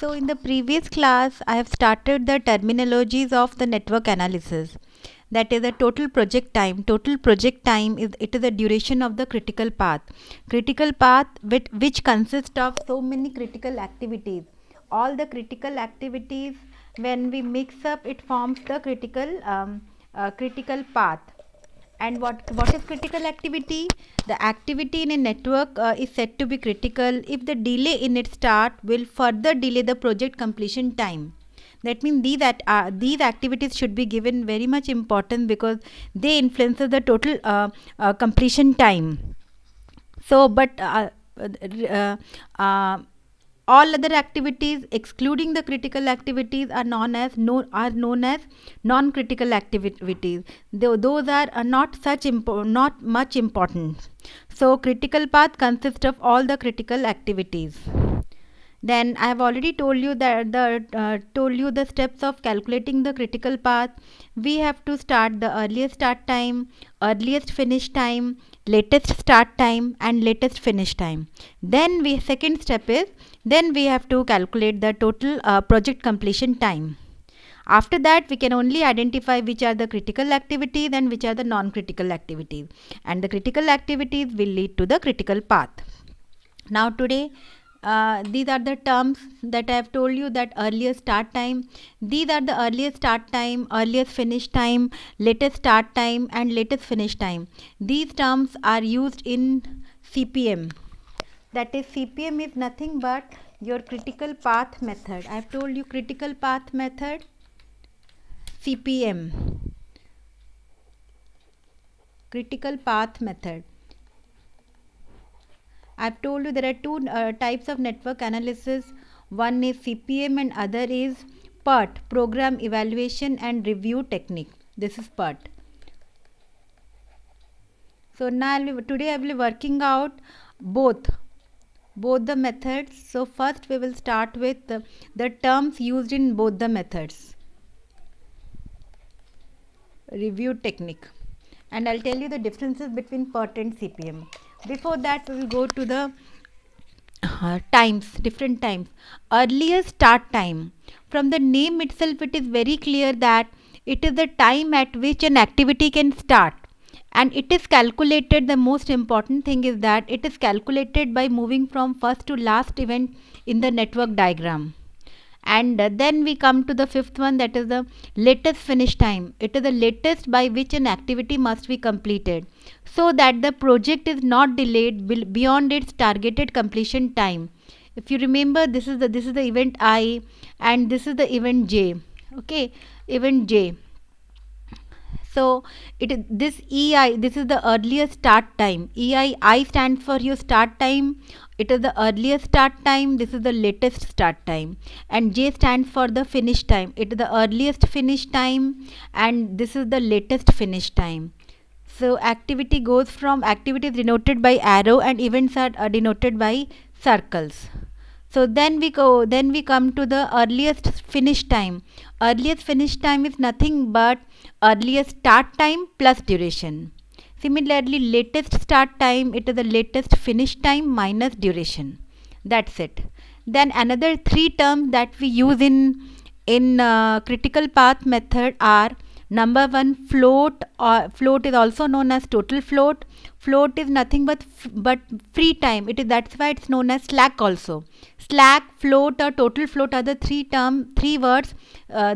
So in the previous class, I have started the terminologies of the network analysis. That is the total project time. Total project time is the duration of the critical path. Critical path which consists of so many critical activities. All the critical activities, when we mix up, it forms the critical path. And what is critical activity? The activity in a network is said to be critical if the delay in its start will further delay the project completion time. That means these activities should be given very much importance because they influence the total completion time. So, but uh, uh, all other activities, excluding the critical activities, are known as non-critical activities. Those are not much important. So, critical path consists of all the critical activities. Then I have already told you that the steps of calculating the critical path. We have to start the earliest start time, earliest finish time, latest start time, and latest finish time. Then we second step is then we have to calculate the total project completion time. After that, we can only identify which are the critical activities and which are the non-critical activities, and the critical activities will lead to the critical path. Now today, these are the terms that I have told you, that earliest start time. These are the earliest start time, earliest finish time, latest start time, and latest finish time. These terms are used in CPM. That is, CPM is nothing but your critical path method. I have told you critical path method, CPM, critical path method. I've told you there are two types of network analysis. One is CPM and other is PERT, Program Evaluation and Review Technique. This is PERT. So now today I will be working out both the methods. So first we will start with the terms used in both the methods. Review technique. And I'll tell you the differences between PERT and CPM. Before that, we will go to the different times. Earliest start time. From the name itself, it is very clear that it is the time at which an activity can start. And it is calculated, the most important thing is that it is calculated by moving from first to last event in the network diagram. And then we come to the fifth one, that is the latest finish time. It is the latest by which an activity must be completed so that the project is not delayed beyond its targeted completion time. If you remember, this is the event I and this is the event J. Okay, event J. So this EI, this is the earliest start time. I stands for your start time. It is the earliest start time. This is the latest start time. And J stands for the finish time. It is the earliest finish time and this is the latest finish time. So activity is denoted by arrow and events are denoted by circles. So then we come to the earliest finish time. Earliest finish time is nothing but earliest start time plus duration. Similarly, latest start time, it is the latest finish time minus duration. That's it. Then another three terms that we use in critical path method are: number one, float, or float is also known as total float. Float is nothing but free time. That's why it's known as slack also. Slack, float, or total float are the three words.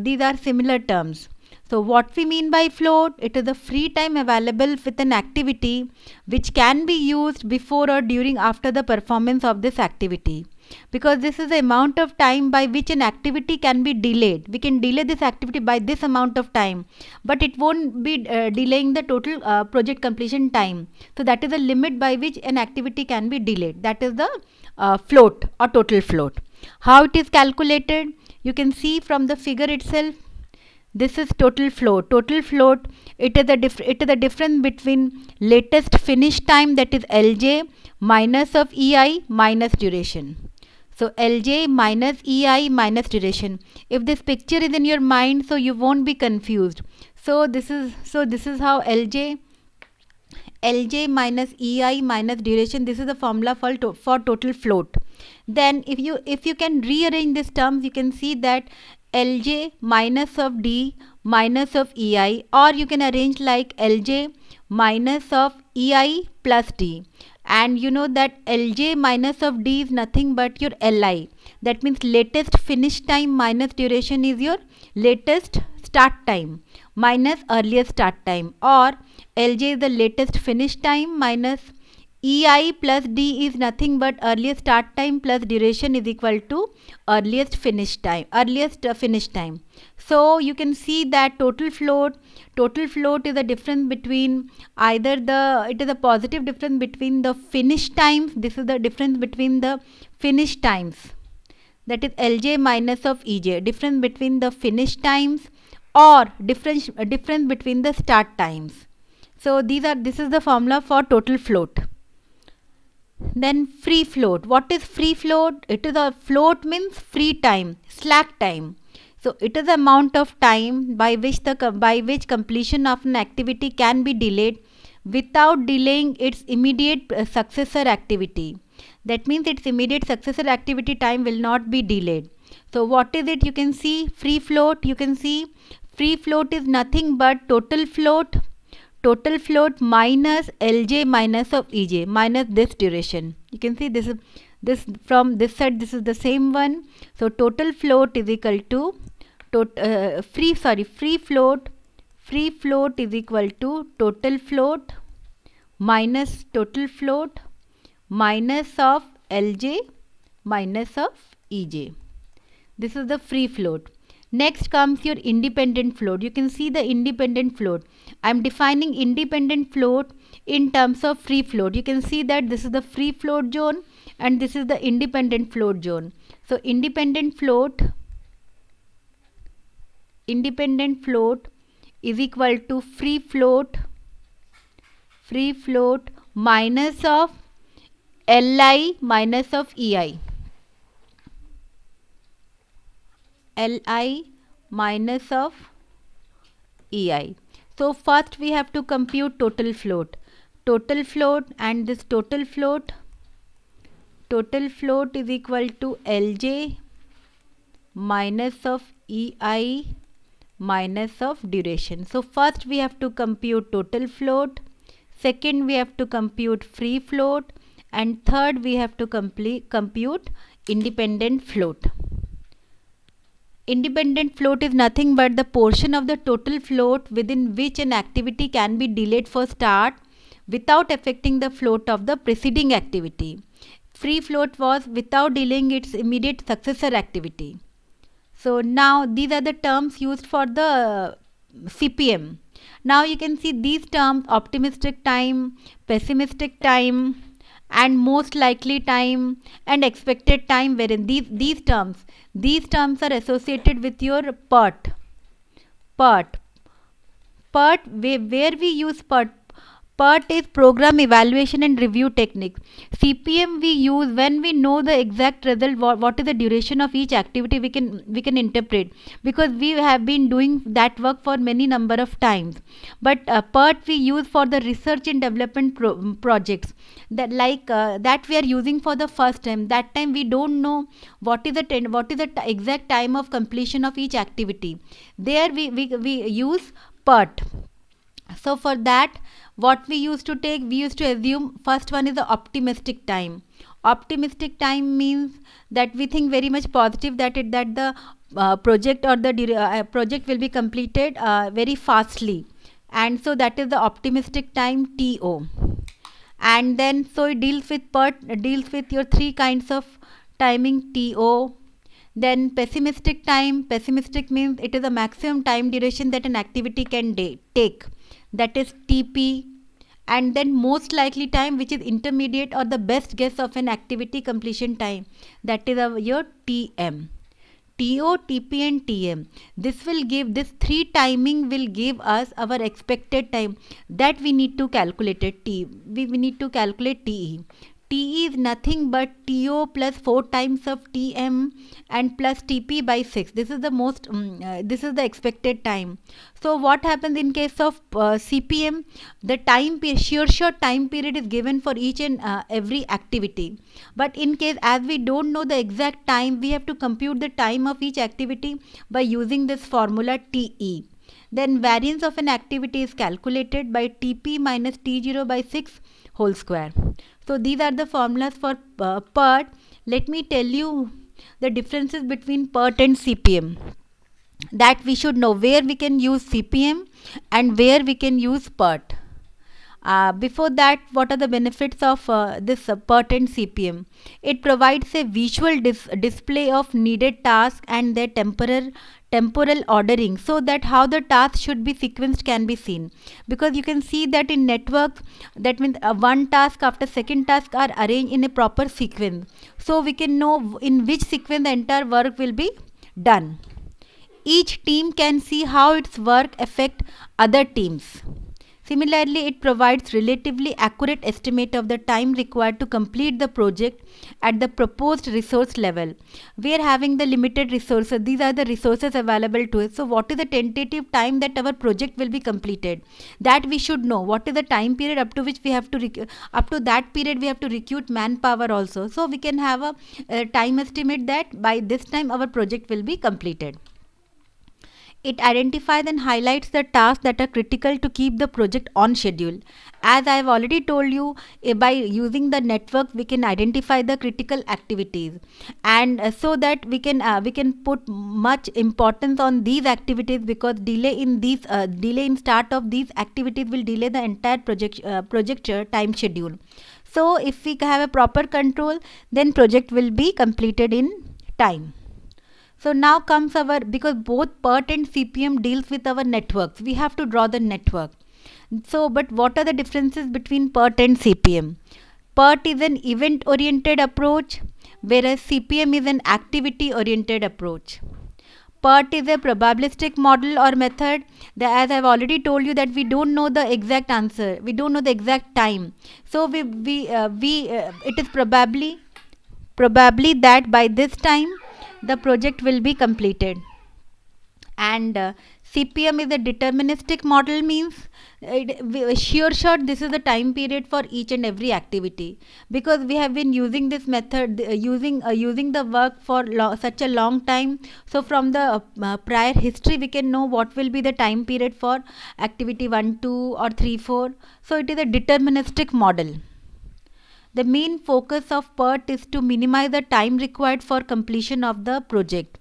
These are similar terms. So what we mean by float? It is the free time available with an activity which can be used before or during after the performance of this activity. Because this is the amount of time by which an activity can be delayed. We can delay this activity by this amount of time, but it won't be delaying the total project completion time. So that is the limit by which an activity can be delayed. That is the float or total float. How it is calculated? You can see from the figure itself. This is total float. Total float, it is the difference between latest finish time, that is LJ, minus of EI minus duration. So LJ minus EI minus duration. If this picture is in your mind, so you won't be confused. So this is how LJ minus EI minus duration. This is the formula for total float. Then if you can rearrange these terms, you can see that Lj minus of D minus of Ei, or you can arrange like Lj minus of Ei plus D. And you know that Lj minus of D is nothing but your Li. That means latest finish time minus duration is your latest start time minus earliest start time, or Lj is the latest finish time minus Ei plus D is nothing but earliest start time plus duration is equal to earliest finish time. So you can see that total float is a difference between it is a positive difference between the finish times. This is the difference between the finish times, that is Lj minus of Ej, difference between the finish times, or difference between the start times. So this is the formula for total float. Then free float. What is free float? It is a float means free time, slack time. So it is the amount of time by which completion of an activity can be delayed without delaying its immediate successor activity. That means its immediate successor activity time will not be delayed. So what is it? You can see free float. You can see free float is nothing but total float minus Lj minus of Ej minus this duration. You can see this from this side, this is the same one. So total float is equal to free float is equal to total float minus of Lj minus of Ej. This is the free float. Next comes your independent float. You can see the independent float. I am defining independent float in terms of free float. You can see that this is the free float zone and this is the independent float zone. So independent float is equal to free float minus of Li minus of Ei. Li minus of Ei. So first we have to compute total float, and this total float is equal to Lj minus of Ei minus of duration. So first we have to compute total float, second we have to compute free float, and third we have to compute independent float. Independent float is nothing but the portion of the total float within which an activity can be delayed for start without affecting the float of the preceding activity. Free float was without delaying its immediate successor activity. So now these are the terms used for the CPM. Now you can see these terms: optimistic time, pessimistic time, and most likely time, and expected time, wherein these terms are associated with your PERT, where we use PERT is program evaluation and review technique. CPM we use when we know the exact result, what is the duration of each activity we can interpret, because we have been doing that work for many number of times. But PERT we use for the research and development projects, that we are using for the first time. That time we don't know what is the exact time of completion of each activity. There we use PERT. So for that, what we used to assume first one is the optimistic time. Optimistic time means that we think very much positive that the project or the project will be completed very fastly, and so that is the optimistic time, TO. And then so it deals with your three kinds of timing, TO. Then pessimistic time. Pessimistic means it is the maximum time duration that an activity can take, that is TP. And then most likely time, which is intermediate or the best guess of an activity completion time, that is your TM. TO, TP and TM. This three timing will give us our expected time that we need to calculate it. We need to calculate TE. TE is nothing but TO plus 4 times of TM and plus TP by 6. This is the this is the expected time. So what happens in case of CPM? The sheer short time period is given for each and every activity. But in case as we don't know the exact time, we have to compute the time of each activity by using this formula TE. Then variance of an activity is calculated by TP minus T0 by 6 whole square. So these are the formulas for PERT. Let me tell you the differences between PERT and CPM, that we should know where we can use CPM and where we can use PERT. Before that, what are the benefits of this PERT and CPM? It provides a visual display of needed tasks and their temporal ordering, so that how the task should be sequenced can be seen. Because you can see that in networks, that means one task after second task are arranged in a proper sequence. So we can know in which sequence the entire work will be done. Each team can see how its work affect other teams. Similarly, it provides relatively accurate estimate of the time required to complete the project at the proposed resource level. We are having the limited resources. These are the resources available to us. So what is the tentative time that our project will be completed? That we should know. What is the time period up to which we have to up to that period we have to recruit manpower also. So we can have a time estimate that by this time our project will be completed. It identifies and highlights the tasks that are critical to keep the project on schedule. As I have already told you, by using the network we can identify the critical activities, and so that we can put much importance on these activities, because delay in start of these activities will delay the entire project time schedule. So if we have a proper control, then project will be completed in time. So now comes because both PERT and CPM deals with our networks, we have to draw the network. So, but what are the differences between PERT and CPM? PERT is an event oriented approach, whereas CPM is an activity oriented approach. PERT is a probabilistic model or method. As I've already told you, that we don't know the exact answer, we don't know the exact time. So it is probably that by this time the project will be completed. And CPM is a deterministic model, means sure shot this is the time period for each and every activity, because we have been using this method, using the work for such a long time. So from the prior history we can know what will be the time period for activity 1, 2 or 3, 4. So it is a deterministic model. The main focus of PERT is to minimize the time required for completion of the project.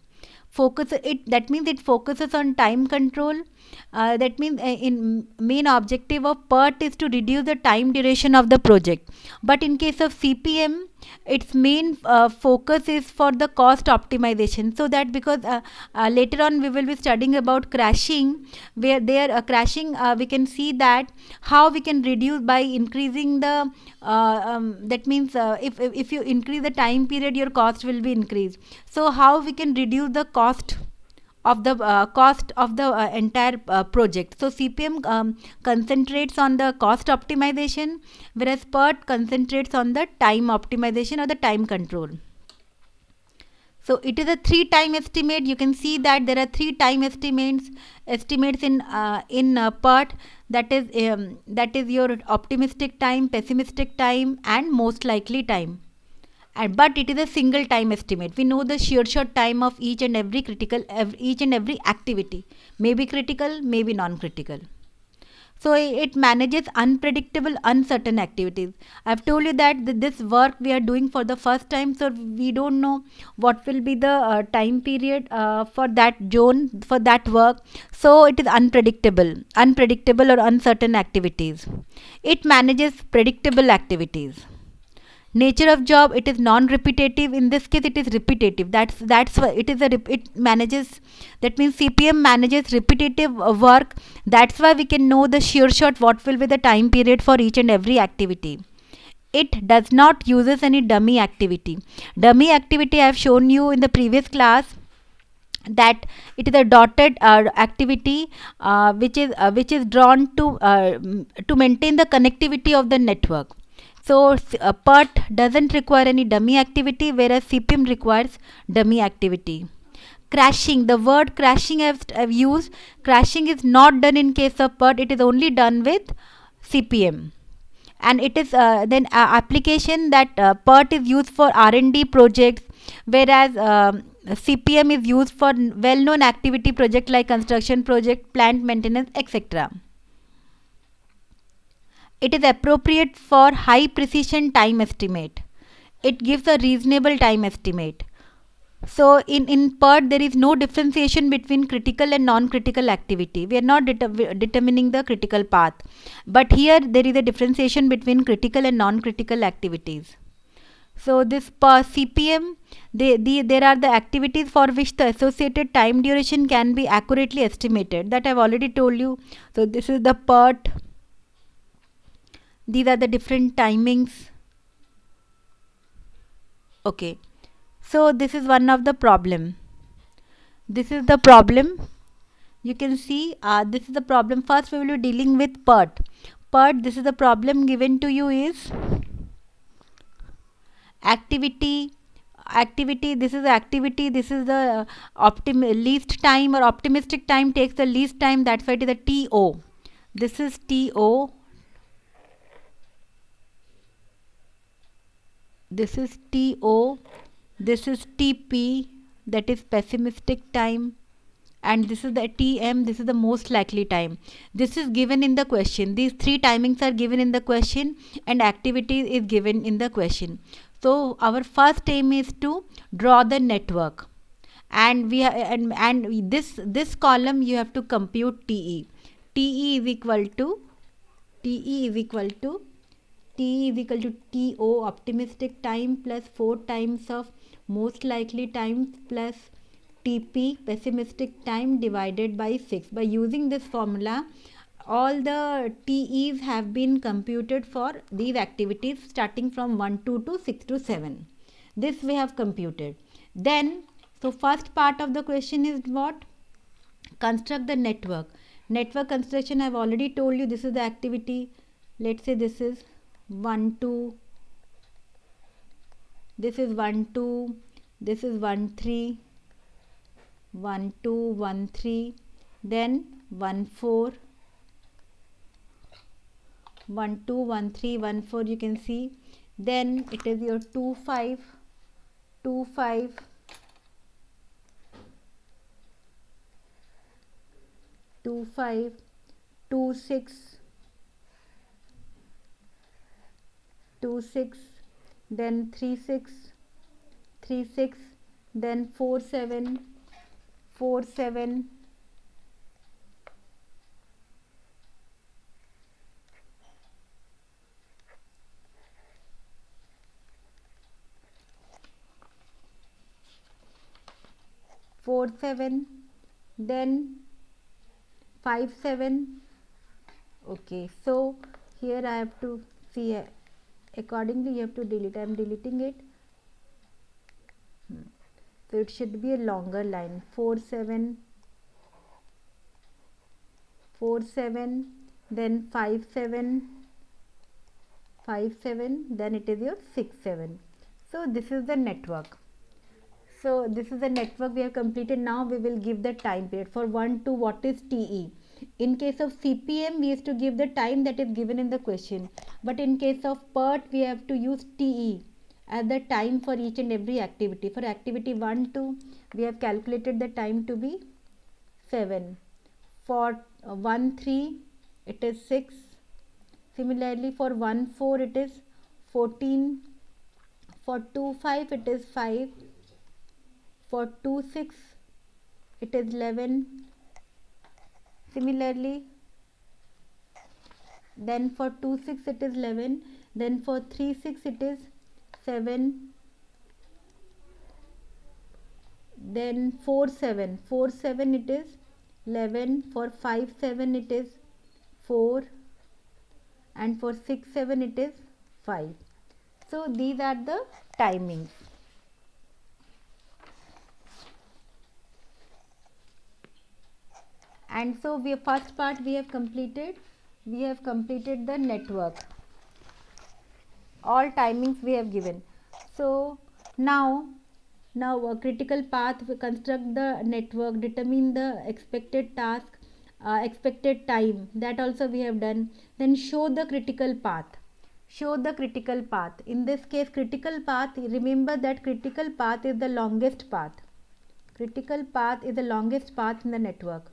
That means it focuses on time control. That means in main objective of PERT is to reduce the time duration of the project. But in case of CPM, its main focus is for the cost optimization. So that because later on we will be studying about crashing, where there crashing we can see that how we can reduce by increasing the that means if you increase the time period, your cost will be increased. So how we can reduce the cost of the entire project. So CPM concentrates on the cost optimization, whereas PERT concentrates on the time optimization or the time control. So it is a 3 time estimate. You can see that there are 3 time estimates in PERT. That is your optimistic time, pessimistic time, and most likely time. But it is a single time estimate. We know the sure shot time of each and every activity, may be critical, may be non-critical. So it manages unpredictable, uncertain activities. I've told you that this work we are doing for the first time, so we don't know what will be the time period for that zone, for that work. So it is unpredictable or uncertain activities. It manages predictable activities. Nature of job, it is non-repetitive. In this case it is repetitive. That's why it manages, that means CPM manages repetitive work. That's why we can know the sure shot what will be the time period for each and every activity. It does not uses any dummy activity. Dummy activity I have shown you in the previous class, that it is a dotted activity which is drawn to maintain the connectivity of the network. So PERT doesn't require any dummy activity, whereas CPM requires dummy activity. Crashing, the word crashing I've used. Crashing is not done in case of PERT, it is only done with CPM. And it is then application that PERT is used for R&D projects, whereas CPM is used for well-known activity project like construction project, plant maintenance, etc. It is appropriate for high precision time estimate. It gives a reasonable time estimate. So in PERT there is no differentiation between critical and non-critical activity. We are not determining the critical path. But here there is a differentiation between critical and non-critical activities. So this CPM, there are the activities for which the associated time duration can be accurately estimated. That I've already told you. So this is the PERT. These are the different timings. Okay. So this is one of the problem. This is the problem. You can see this is the problem. First we will be dealing with PERT. PERT, this is the problem given to you is activity. This is the activity. This is the least time or optimistic time takes the least time. That's why it is a TO. This is TO. This is TO. This is TP, that is pessimistic time, and this is the TM, this is the most likely time. This is given in the question. These three timings are given in the question and activity is given in the question. So our first aim is to draw the network, and and this column you have to compute TE. TE is equal to TE is equal to T is equal to TO, optimistic time, plus 4 times of most likely times, plus TP, pessimistic time, divided by 6. By using this formula, all the TEs have been computed for these activities starting from 1 to 6 to 7. This we have computed. Then, so first part of the question is what? Construct the network. Network construction I have already told you. This is the activity. Let's say this is 1 2, this is 1 2, this is 1 3, 1 2 1 3, then 1 4, 1 2 1 3 1 4, you can see. Then it is your 2 5, 2 5, 2 5, 2 6, 2 6, then 3 6, 3 6, then 4 7, 4 7, 4 7, then 5 7. Okay, so here I have to see accordingly you have to delete. I am deleting it. So it should be a longer line. 4 7, 4 7, then 5 7, 5 7, then it is your 6 7. So this is the network. So this is the network we have completed. Now we will give the time period. For 1 2, what is TE? In case of CPM, we used to give the time that is given in the question. But in case of PERT, we have to use TE as the time for each and every activity. For activity 1 2, we have calculated the time to be 7. For 1 3, it is 6. Similarly, for 1 4, it is 14. For 2 5, it is 5. For 2 6, it is 11. Similarly, then for 2 6 it is 11, then for 3 6 it is 7, then 4 7, 4 7 it is 11, for 5 7 it is 4, and for 6 7 it is 5. So these are the timings. And so we first part we have completed. We have completed the network all timings we have given. So now a critical path, we construct the network, determine the expected task, expected time, that also we have done. Then show the critical path. Show the critical path. In this case, critical path, remember that critical path is the longest path. Critical path is the longest path in the network.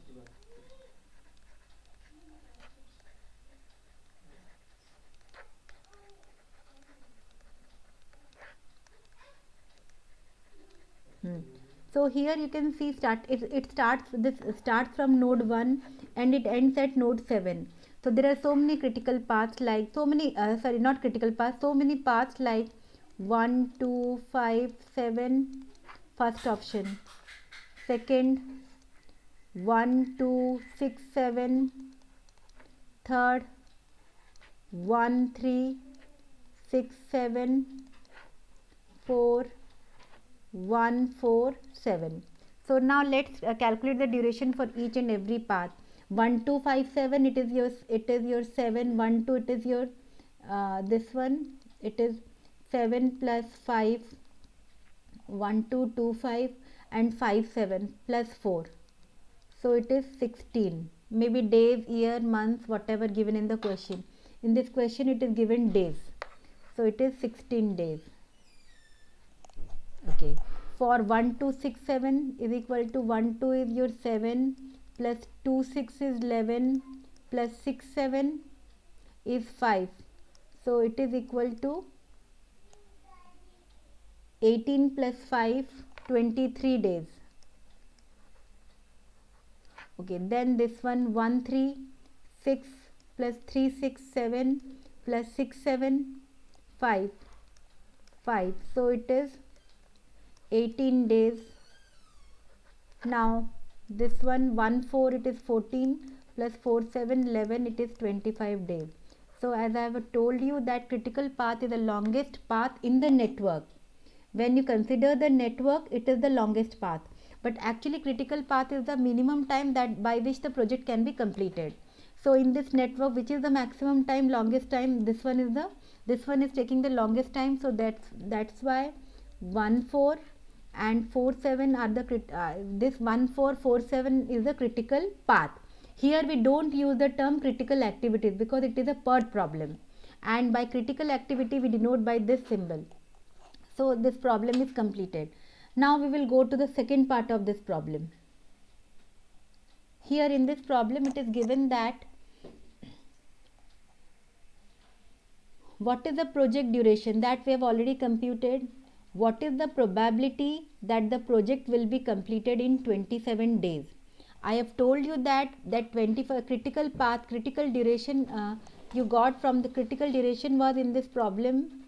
So here you can see it starts from node 1 and it ends at node 7. So there are so many critical paths, like so many sorry, not critical paths, so many paths like 1 2 5 7, first option. Second, 1 2 6 7, third, 1 3 6 7, 4 1 4 7. So now let's calculate the duration for each and every path. 1 2 5 7, it is your 7. 1 2, it is your this one, it is 7 plus 5, 1 2 2 5, and 5 7 plus 4, so it is 16. Maybe days, year, months, whatever given in the question. In this question it is given days, so it is 16 days. Okay, for 1 2 6 7 is equal to 1 2 is your 7 plus 2 6 is 11 plus 6 7 is 5, so it is equal to 18 plus 5, 23 days. Okay, then this one 1 3 6 plus 3 6 7 plus 6 7 5 5, so it is 18 days. Now this one 1 4, it is 14 plus 4 7 11, it is 25 days. So as I have told you that critical path is the longest path in the network. When you consider the network, it is the longest path, but actually critical path is the minimum time that by which the project can be completed. So in this network, which is the maximum time, longest time, this one is taking the longest time. So that's why 1 4 and 4 7 are the this 1 4 4 7 is the critical path. Here we don't use the term critical activities because it is a PERT problem, and by critical activity we denote by this symbol. So this problem is completed. Now we will go to the second part of this problem. Here in this problem it is given that what is the project duration, that we have already computed. What is the probability that the project will be completed in 27 days? I have told you that 25 critical path, critical duration you got from the critical duration was in this problem.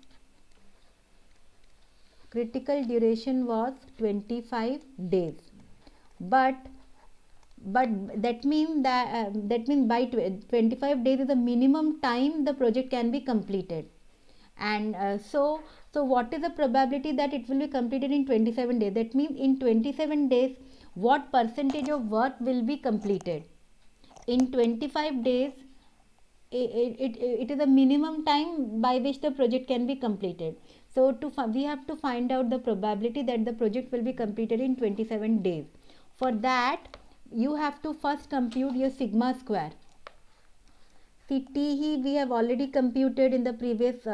Critical duration was 25 days, but that means by 25 days is the minimum time the project can be completed. And so what is the probability that it will be completed in 27 days? That means in 27 days what percentage of work will be completed? In 25 days it is the minimum time by which the project can be completed. So we have to find out the probability that the project will be completed in 27 days. For that you have to first compute your sigma square. See, T we have already computed in the previous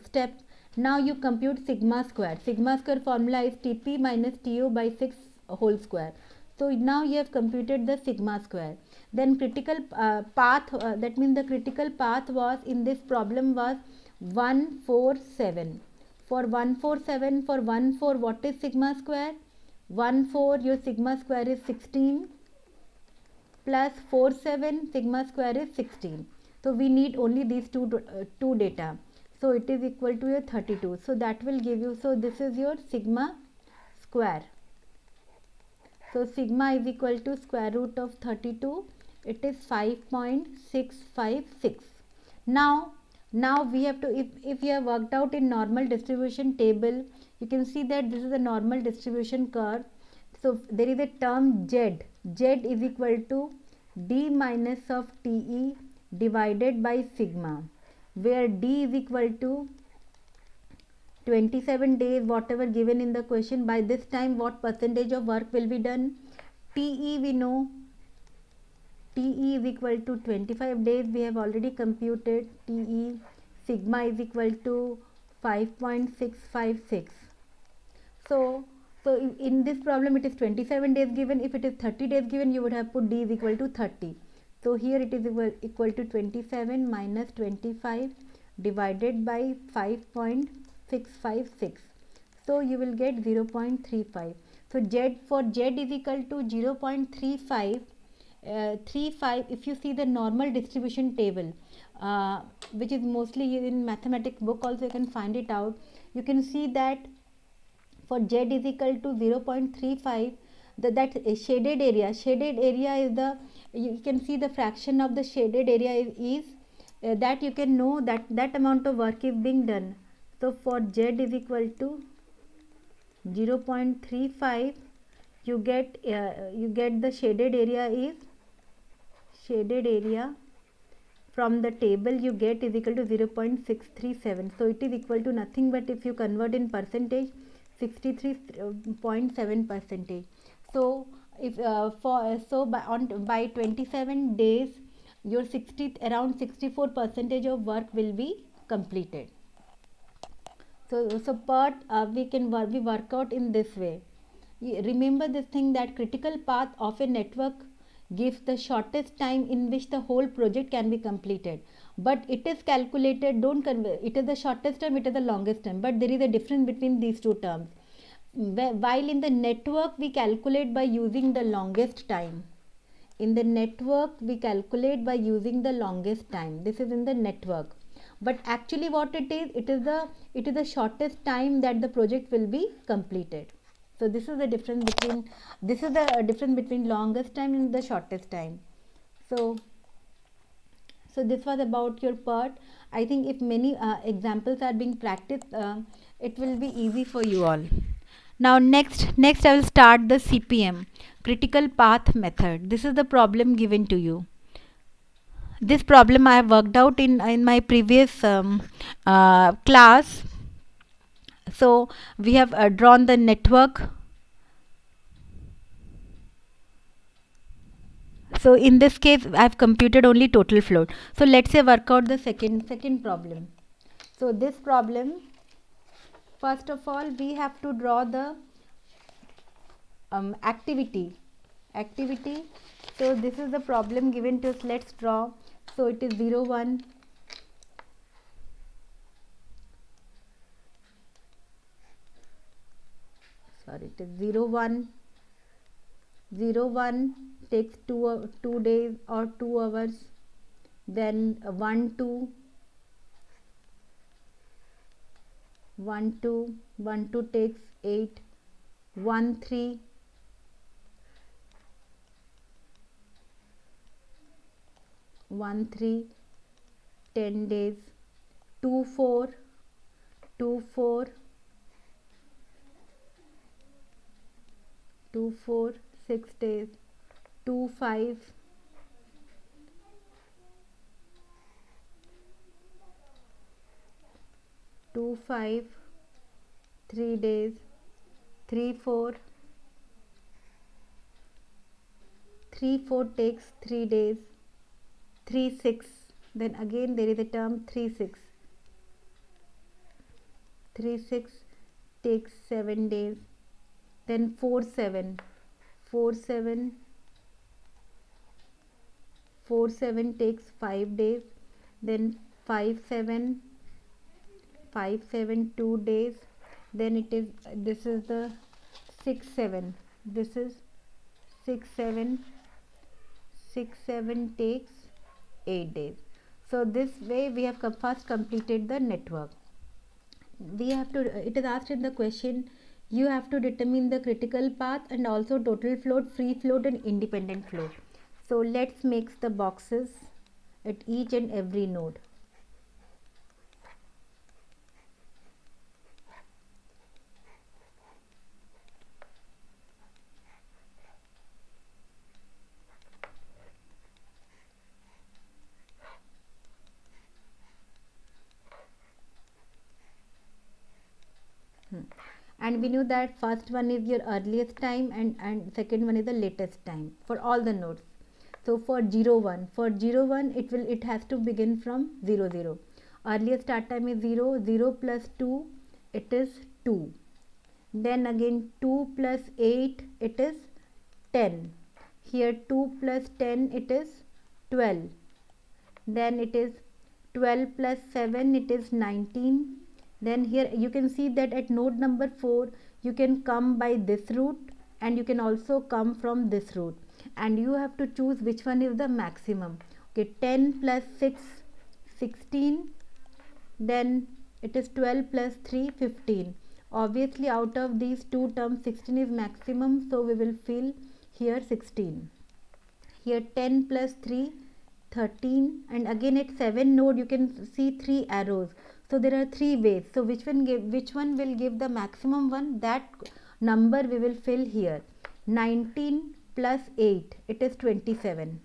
step. Now you compute sigma square. Sigma square formula is Tp minus Tu by 6 whole square. So now you have computed the sigma square. Then critical path, that means the critical path was in this problem was 147. For 147, for 1 4, what is sigma square? 1 4, your sigma square is 16 plus 4 7, sigma square is 16. So we need only these two data. So it is equal to your 32. So that will give you, so this is your sigma square. So sigma is equal to square root of 32. It is 5.656. Now we have to, if you have worked out in normal distribution table, you can see that this is a normal distribution curve. So there is a term Z. Z is equal to D minus of TE divided by sigma, where D is equal to 27 days whatever given in the question. By this time what percentage of work will be done? TE we know, TE is equal to 25 days, we have already computed. TE sigma is equal to 5.656. So in this problem it is 27 days given. If it is 30 days given, you would have put D is equal to 30. So here it is equal to 27 minus 25 divided by 5.656. So you will get 0.35. So for Z is equal to 0.35. 35, if you see the normal distribution table, which is mostly in mathematics book also you can find it out. You can see that for Z is equal to 0.35, that shaded area is the, you can see the fraction of the shaded area is that you can know that amount of work is being done. So for Z is equal to 0.35, you get the shaded area from the table you get is equal to 0.637. So it is equal to nothing but, if you convert in percentage, 63.7 percentage. So if by 27 days your around 64 percentage of work will be completed. So part we work out in this way. Remember this thing, that critical path of a network gives the shortest time in which the whole project can be completed, but it is calculated, don't convey, it is the shortest time, it is the longest time, but there is a difference between these two terms. While in the network we calculate by using the longest time, in the network we calculate by using the longest time, this is in the network, but actually what it is the shortest time that the project will be completed. So this is the difference between longest time and the shortest time. So this was about your part. I think if many examples are being practiced, it will be easy for you all. Now next I will start the CPM, critical path method. This is the problem given to you. This problem I have worked out in my previous class. So we have drawn the network. So in this case I have computed only total float. So let's say work out the second problem. So this problem, first of all we have to draw the activity. So this is the problem given to us. Let's draw. So it is 0 1, sorry, it is 0 1, 0 1 takes 2 days or 2 hours, then 1 2, 1 2, 1 2 takes 8, 1 3, 1 3, 10 days, 2 4, 2 4, 2 4, 6 days, 2 5, 2 5, 3 days, 3 4, 3 4 takes 3 days, 3 6, then again there is a term 3 6, 3 6 takes 7 days, then 4 7, 4 7, 4 7 takes 5 days, then 5 7, 5 7 2 days, then this is the 6 7, this is 6 7, 6 7 takes 8 days. So this way we have first completed the network. We have to, it is asked in the question, you have to determine the critical path and also total float, free float and independent float. So let's make the boxes at each and every node. and we knew that first one is your earliest time and second one is the latest time for all the nodes. So for 0 1, for 0 1 it has to begin from 0 0. Earliest start time is 0, 0 plus 2 it is 2, then again 2 plus 8 it is 10, here 2 plus 10 it is 12, then it is 12 plus 7 it is 19, then here you can see that at node number 4 you can come by this route and you can also come from this route, and you have to choose which one is the maximum. Okay, 10 plus 6 16, then it is 12 plus 3 15. Obviously out of these two terms 16 is maximum, so we will fill here 16. Here 10 plus 3 13, and again at 7 node you can see 3 arrows, so there are 3 ways. So which one will give the maximum one, that number we will fill here. 19 plus 8 it is 27,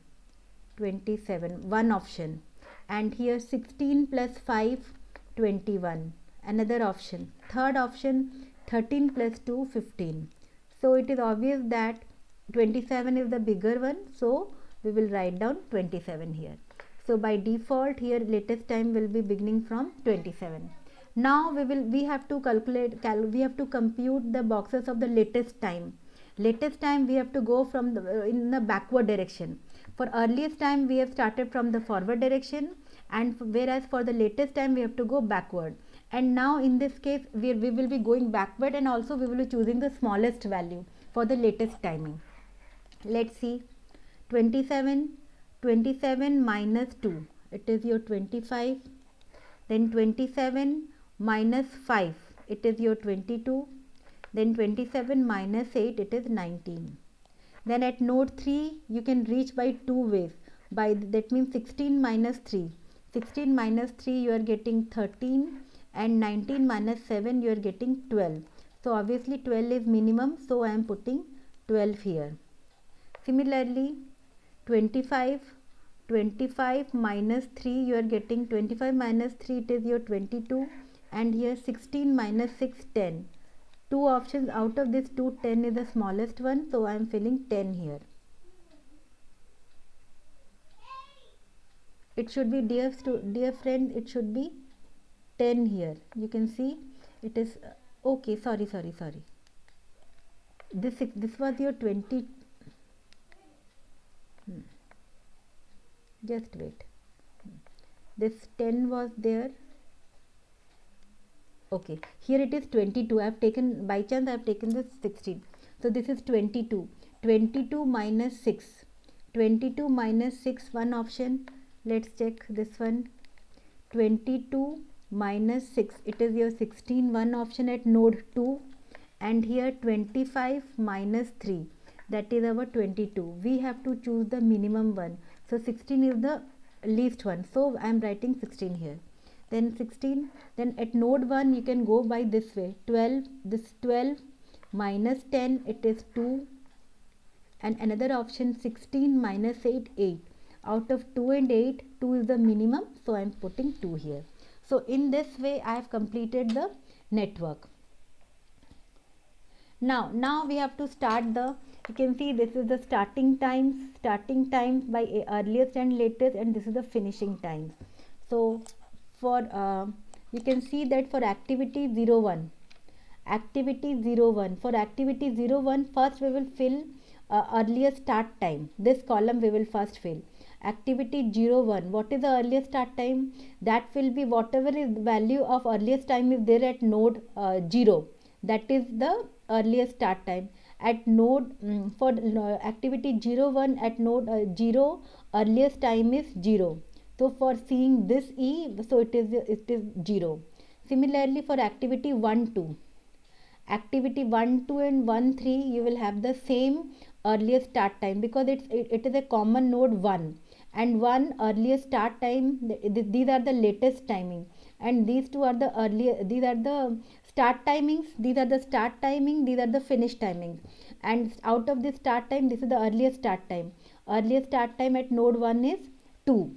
27 one option, and here 16 plus 5 21 another option. Third option 13 plus 2 15. So it is obvious that 27 is the bigger one, so we will write down 27 here. So by default here latest time will be beginning from 27. Now we have to we have to compute the boxes of the latest time. Latest time we have to go from in the backward direction. For earliest time we have started from the forward direction, and whereas for the latest time we have to go backward. And now in this case we will be going backward, and also we will be choosing the smallest value for the latest timing. Let's see. 27 minus 2 it is your 25, then 27 minus 5 it is your 22, then 27 minus 8 it is 19. Then at node 3 you can reach by two ways, by that means 16 minus 3, 16 minus 3 you are getting 13, and 19 minus 7 you are getting 12. So obviously 12 is minimum, so I am putting 12 here. Similarly 25 minus 3 you are getting 25 minus 3 it is your 22, and here 16 minus 6 10. Two options out of this 2 10 is the smallest one, so I am filling 10 here. It should be dear friend, it should be 10 here. You can see it is okay, sorry, this was your 20. Just wait, this 10 was there. Okay, here it is 22. I have taken, by chance I have taken this 16, so this is 22. 22 minus 6, 22 minus 6 one option. Let's check this one. 22 minus 6 it is your 16 one option at node 2, and here 25 minus 3 that is our 22. We have to choose the minimum one, so 16 is the least one, so I am writing 16 here. Then 16, then at node 1 you can go by this way. 12, this 12 minus 10 it is 2, and another option 16 minus 8 8. Out of 2 and 8 2 is the minimum, so I am putting 2 here. So in this way I have completed the network. Now we have to start the, you can see this is the starting times by earliest and latest, and this is the finishing times. So for you can see that for activity 01, for activity 01 first we will fill earliest start time. This column we will first fill. Activity 01, what is the earliest start time? That will be whatever is the value of earliest time is there at node 0, that is the earliest start time. At node for activity 01 at node 0 earliest time is 0. So for seeing this E, so it is 0. Similarly for activity 1 2, activity 1 2 and 1 3 you will have the same earliest start time, because it is a common node 1 and 1 earliest start time. These are the latest timing, and these two are the earliest, these are the start timings, these are the start timing, these are the finish timings, and out of this start time this is the earliest start time. Earliest start time at node 1 is 2,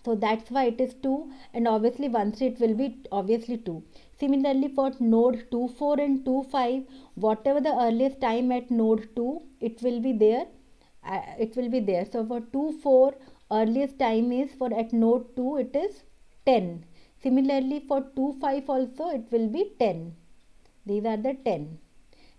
so that's why it is 2, and obviously 1 3 it will be obviously 2. Similarly, for node 2, 4 and 2, 5, whatever the earliest time at node 2, it will be there. So for 2, 4, earliest time is for at node 2, it is 10. Similarly, for 2, 5 also, it will be 10. These are the 10.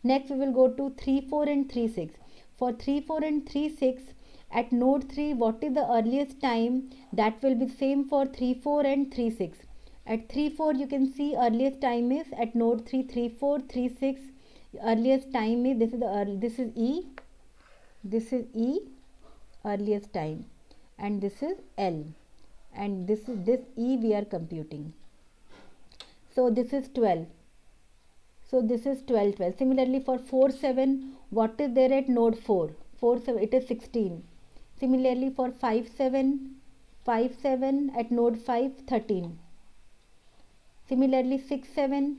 Next, we will go to 3, 4 and 3, 6. For 3, 4 and 3, 6, at node 3, what is the earliest time? That will be same for 3, 4 and 3, 6. At 3, 4, you can see earliest time is at node 3, 3, 4, 3, 6. Earliest time is, this is E, earliest time, and this is L, and this E we are computing. So this is 12. So this is 12, 12. Similarly, for 4, 7, what is there at node 4? 4, 7, it is 16. Similarly, for 5, 7, 5, 7 at node 5, 13. Similarly, 6, 7,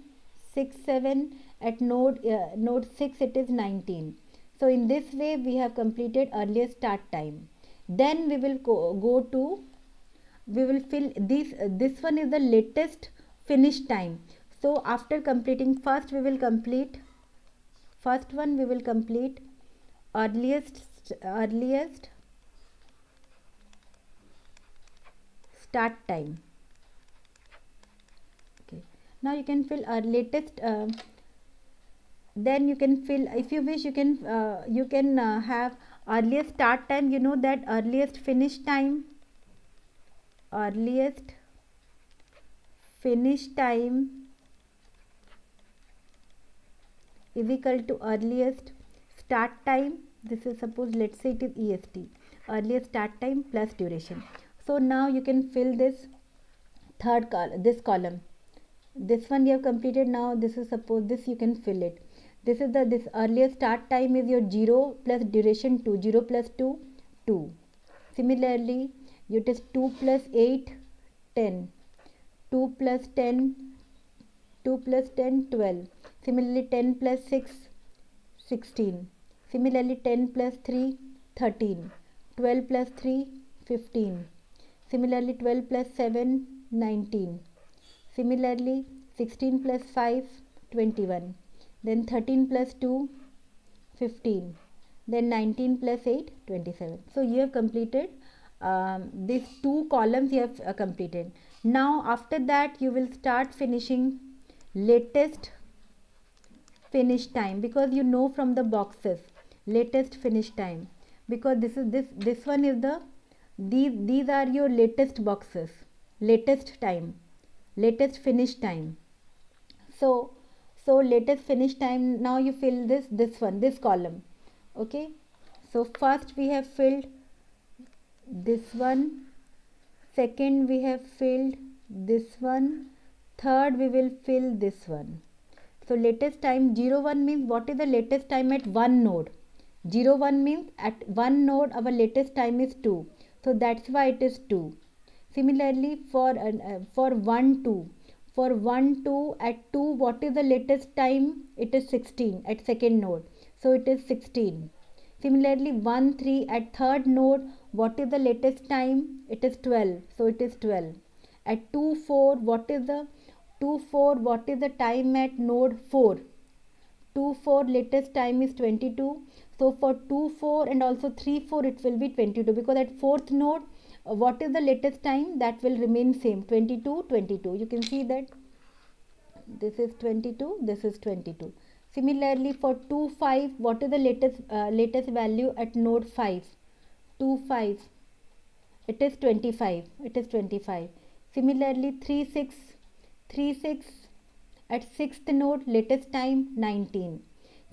6, 7 at node 6, it is 19. So in this way, we have completed earliest start time. Then we will go to, we will fill this one is the latest finish time. So after completing, first one we will complete earliest start time. Okay, now you can fill our latest then you can fill, if you wish, you can have earliest start time. You know that earliest finish time is equal to earliest start time. This is, suppose, let's say it is EST, earliest start time plus duration. So now you can fill this this column. This one you have completed. Now this is, suppose, this you can fill it. This is this earliest start time is your 0 plus duration 2, 0 plus 2, 2. Similarly, it is 2 plus 8, 10, 2 plus 10, 12. Similarly, 10 plus 6, 16. Similarly, 10 plus 3, 13. 12 plus 3, 15. Similarly, 12 plus 7, 19. Similarly, 16 plus 5, 21. Then 13 plus 2, 15. Then 19 plus 8, 27. So you have completed these two columns you have completed. Now after that you will start finishing latest finish time, because you know from the boxes latest finish time, because this one is these are your latest boxes, latest time, latest finish time. So latest finish time, now you fill this column. Okay, so first we have filled this one, second we have filled this one, third we will fill this one. So latest time 01 means what is the latest time at one node. 01 means at one node our latest time is 2, so that's why it is 2. Similarly, for 1 2, for 1 2 at 2, what is the latest time? It is 16 at second node, so it is 16. Similarly, 1 3 at third node, what is the latest time? It is 12, so it is 12. At 2 4, what is the time at node 4? 2 4 latest time is 22. So for 2 4 and also 3 4, it will be 22, because at fourth node, what is the latest time? That will remain same, 22 22. You can see that this is 22, this is 22. Similarly, for 2 5, what is the latest value at node 5? 2 5, it is 25, Similarly, 3 6 at sixth node, latest time 19.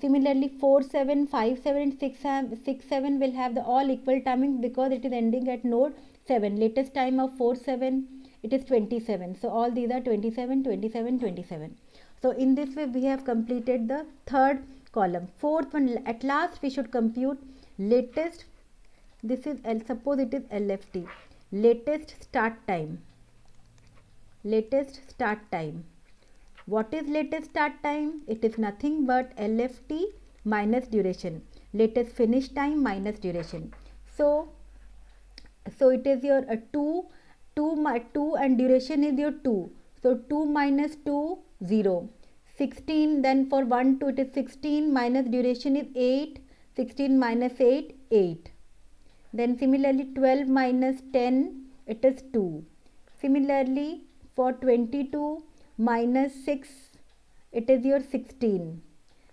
Similarly, 4 7 5 7 and 6 7 will have the all equal timing, because it is ending at node 7. Latest time of 4 7, it is 27. So all these are 27 27 27. So in this way we have completed the third column. Fourth one, at last we should compute latest. This is suppose it is LFT, latest start time. What is latest start time? It is nothing but LFT minus duration, latest finish time minus duration. So it is your 2 and duration is your 2. So 2 minus 2, 0. 16, then for 1 2 it is 16 minus duration is 8. 16 minus 8, 8. Then similarly 12 minus 10, it is 2. Similarly for 22 minus 6, it is your 16.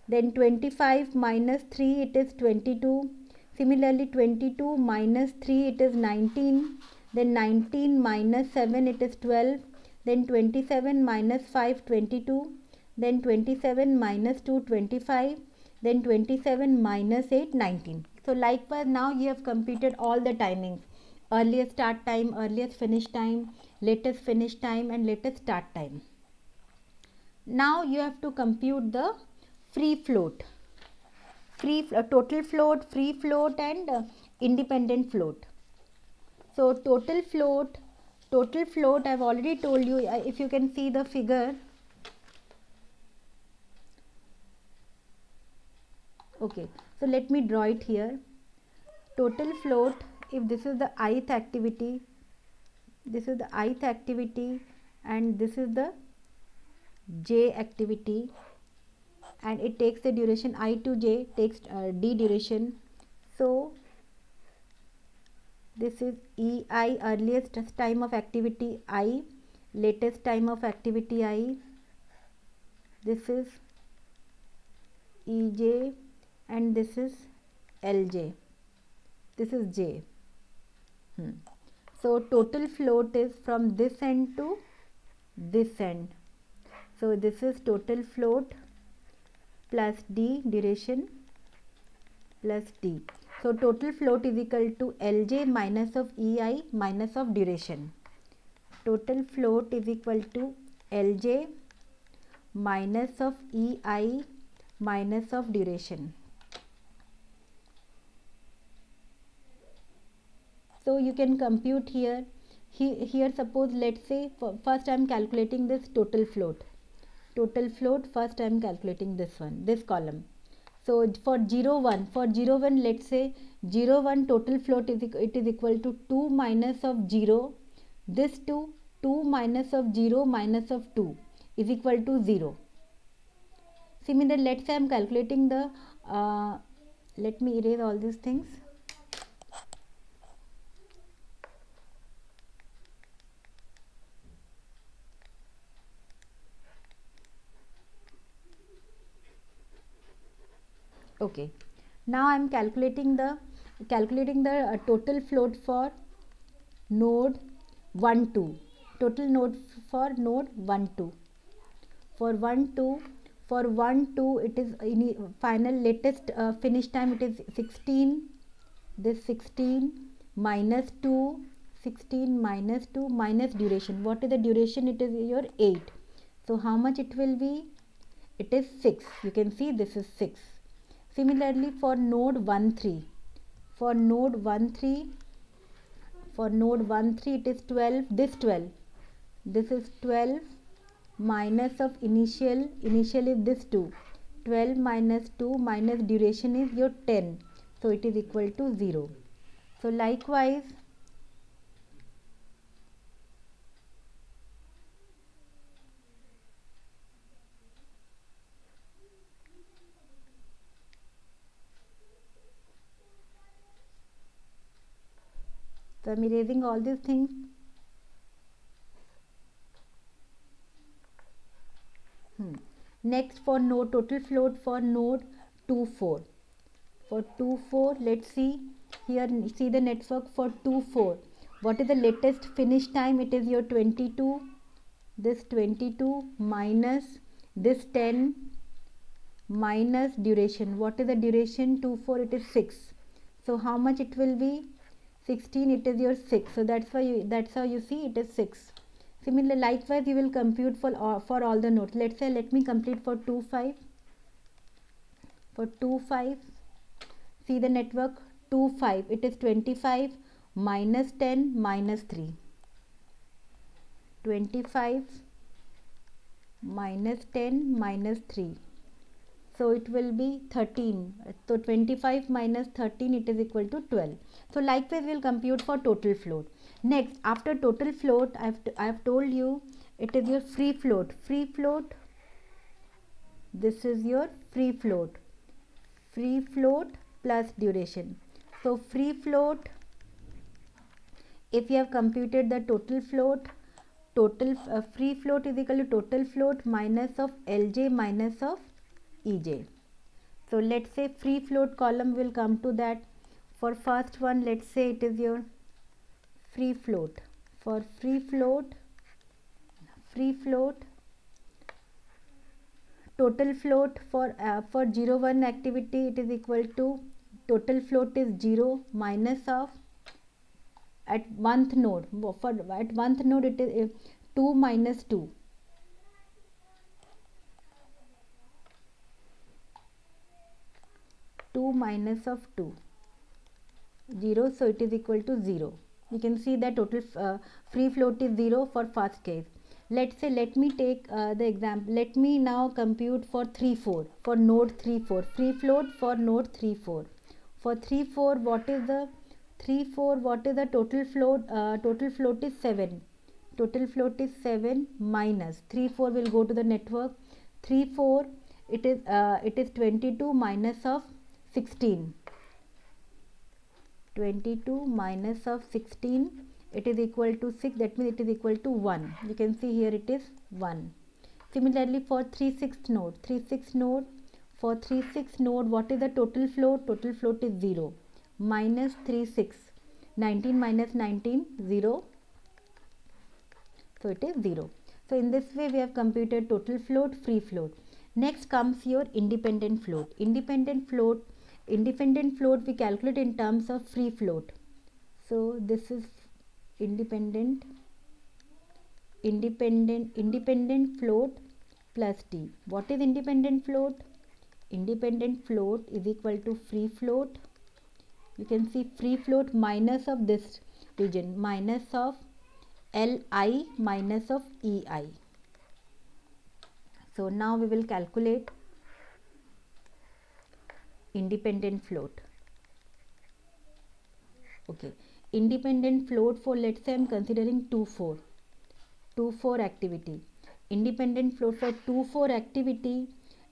Then 25 minus 3, it is 22. Similarly 22 minus 3, it is 19. Then 19 minus 7, it is 12. Then 27 minus 5, 22. Then 27 minus 2, 25. Then 27 minus 8, 19. So likewise now you have completed all the timings: earliest start time, earliest finish time, latest finish time and latest start time. Now you have to compute the free float, total float, free float and independent float. So total float I've already told you. If you can see the figure, okay, so let me draw it here. Total float, if this is the ith activity, and this is the j activity, and it takes the duration I to j, takes d duration. So this is ei, earliest time of activity I, latest time of activity I. This is ej and this is lj. This is j. So total float is from this end to this end. So this is total float plus d duration plus d. So total float is equal to lj minus of ei minus of duration. Total float is equal to lj minus of ei minus of duration. So you can compute here. Here suppose, let's say first I am calculating this total float. First I am calculating this one, this column. So for 0 1, let's say 0 1 total float is equal to 2 minus of 0. This 2 minus of 0 minus of 2 is equal to 0. Similarly, let's say I am calculating the let me erase all these things. Okay, now I am calculating the total float for node 1 2. Total node for node 1 2. For 1 2 it is final latest finish time, it is 16. This 16 minus 2, 16 minus 2 minus duration. What is the duration? It is your 8. So how much it will be? It is 6. You can see this is 6. Similarly for node 1 3, it is 12. This is 12 minus of initial is this 2. 12 minus 2 minus duration is your 10. So it is equal to 0. So likewise so I am erasing all these things. Next for node total float for node 2 4. For 2 4, let's see here, see the network for 2 4. What is the latest finish time? It is your 22. This 22 minus this 10 minus duration. What is the duration? 2 4, it is 6. So how much it will be? 16, it is your 6. So that's how you see it is 6. Similarly, likewise you will compute for all the nodes. Let's say, let me complete for 2 5. For 2 5, see the network 2 5, it is 25 minus 10 minus 3. 25 minus 10 minus 3. So it will be 13. So 25 minus 13, it is equal to 12. So likewise we will compute for total float. Next, after total float, I have told you it is your free float. Free float This is your free float plus duration. So free float, if you have computed the total float, free float is equal to total float minus of Lj minus of Ej. So let's say free float column will come to that. For first one, let's say it is your free float. For free float, total float for 0 1 activity, it is equal to total float is 0 minus of at 1th node. For at 1th node it is 2 minus 2. 2 minus of 2, 0, so it is equal to 0. You can see that total free float is 0 for first case. Let's say, let me take the example. Let me now compute for 3 4, for node 3 4, free float for node 3 4. For 3 4, what is the total float? Total float is 7. Total float is 7 minus 3 4 will go to the network. 3 4, it is 22 minus of 16. 22 minus of 16, it is equal to 6, that means it is equal to 1. You can see here it is 1. Similarly for 3 6 node, for 3 6 node, what is the total float? Total float is 0 minus 3 6, 19 minus 19, 0, so it is 0. So in this way we have computed total float, free float. Next comes your independent float. Independent float we calculate in terms of free float. So this is independent float plus t. What is independent float? Independent float is equal to free float. You can see free float minus of this region, minus of Li minus of Ei. So now we will calculate independent float. Okay, independent float for, let's say I am considering 2 4 activity. Independent float for 2 4 activity.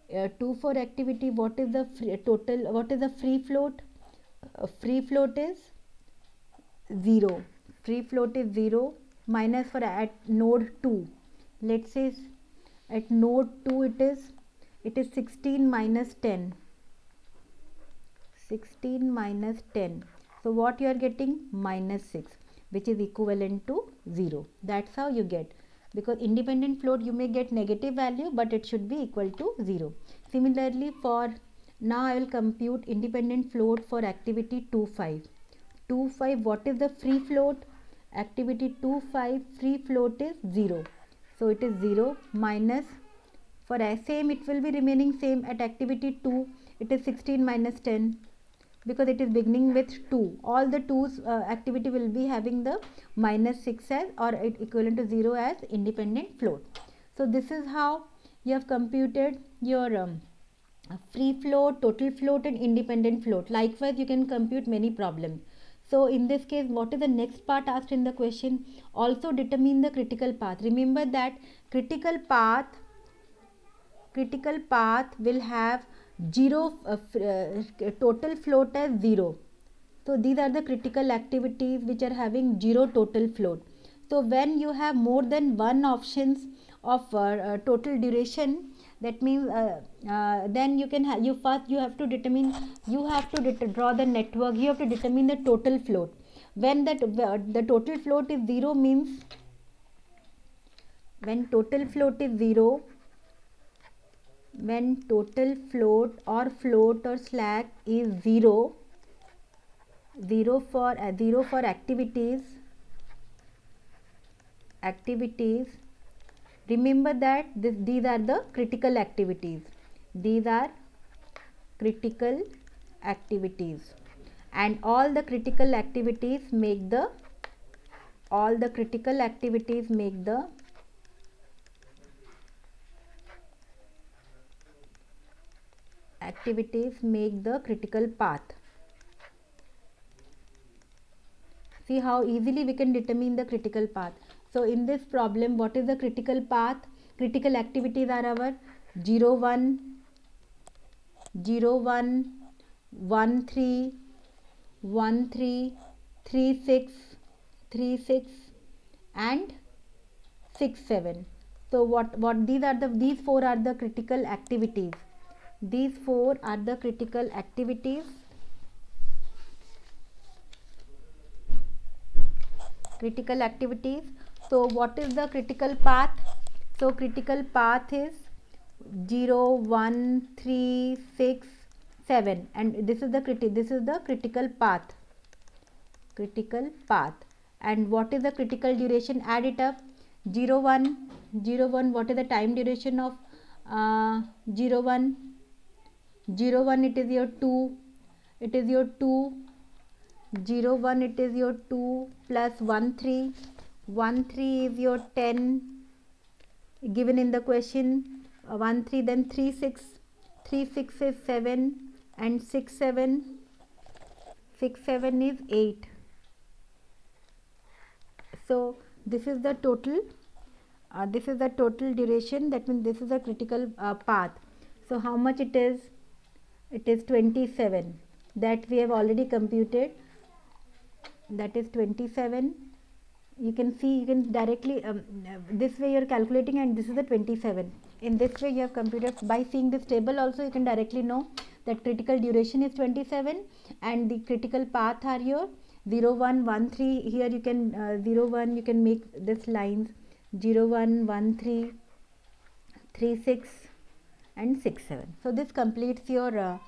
What is the total? What is the free float? Free float is 0. Free float is 0 minus for at node 2. Let's say at node 2 it is 16 minus 10. 16 minus 10. So what you are getting? Minus 6, which is equivalent to 0. That's how you get. Because independent float you may get negative value, but it should be equal to 0. Similarly, for now I will compute independent float for activity 2 5. 2 5, what is the free float? Activity 2 5, free float is 0. So it is 0 minus, for same it will be remaining same at activity 2, it is 16 minus 10, because it is beginning with 2. All the 2's activity will be having the minus 6 as, or equivalent to 0 as independent float. So this is how you have computed your free float, total float and independent float. Likewise you can compute many problems. So in this case, what is the next part asked in the question? Also determine the critical path. Remember that critical path will have 0 total float as 0. So these are the critical activities which are having 0 total float. So when you have more than one options of total duration, that means then you can have, you have to draw the network. You have to determine the total float. When the total float is 0 means, when total float is 0, when total float or slack is 0 for activities, remember that these are the critical activities. These are critical activities, and all the critical activities make the critical path. See how easily we can determine the critical path. So in this problem, what is the critical path? Critical activities are our 0 1, 01, 13, 13, 36, 36 and 67. So what these four are the critical activities. These four are the critical activities. Critical activities. So what is the critical path? So critical path is 0, 1, 3, 6, 7, and this is the critical path. Critical path. And what is the critical duration? Add it up. 0, 1, 0, 1. What is the time duration of 0, 1? 0, 1, it is your 2. It is your 2. 0, 1, it is your 2 plus 1, 3. 1, 3 is your 10 given in the question. 1, 3, then 3, 6. 3, 6 is 7 and 6, 7. 6, 7 is 8. So this is the total. This is the total duration. That means this is the critical path. So how much it is? It is 27. That we have already computed. That is 27. You can see, you can directly this way you are calculating, and this is the 27. In this way you have computed. By seeing this table also you can directly know that critical duration is 27 and the critical path are your 0, 1, 1, 3. Here you can 0, 1, you can make this lines 0, 1, 1, 3, 3, 6 and 6, 7. So this completes your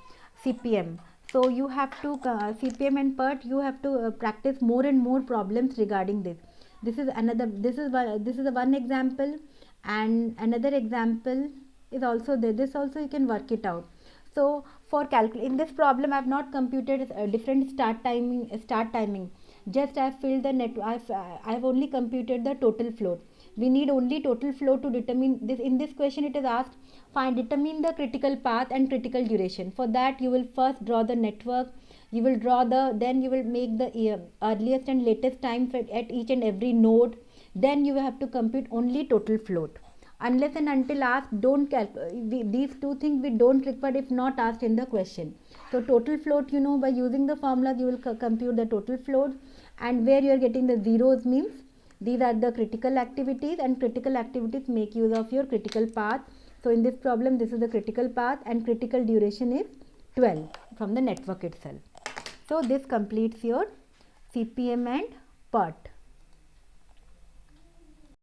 CPM. So you have to CPM and PERT, you have to practice more and more problems regarding this. This is the one example, and another example is also there. This also you can work it out. So for in this problem I have not computed different start timing. Just I have filled the net. I have only computed the total float. We need only total float to determine this. In this question it is asked, determine the critical path and critical duration. For that you will first draw the network. You will draw then you will make the earliest and latest time at each and every node. Then you have to compute only total float. Unless and until asked, don't these two things we don't require if not asked in the question. So total float, by using the formulas you will compute the total float, and where you are getting the zeros means these are the critical activities, and critical activities make use of your critical path. So in this problem this is the critical path and critical duration is 12 from the network itself. So this completes your CPM and PERT.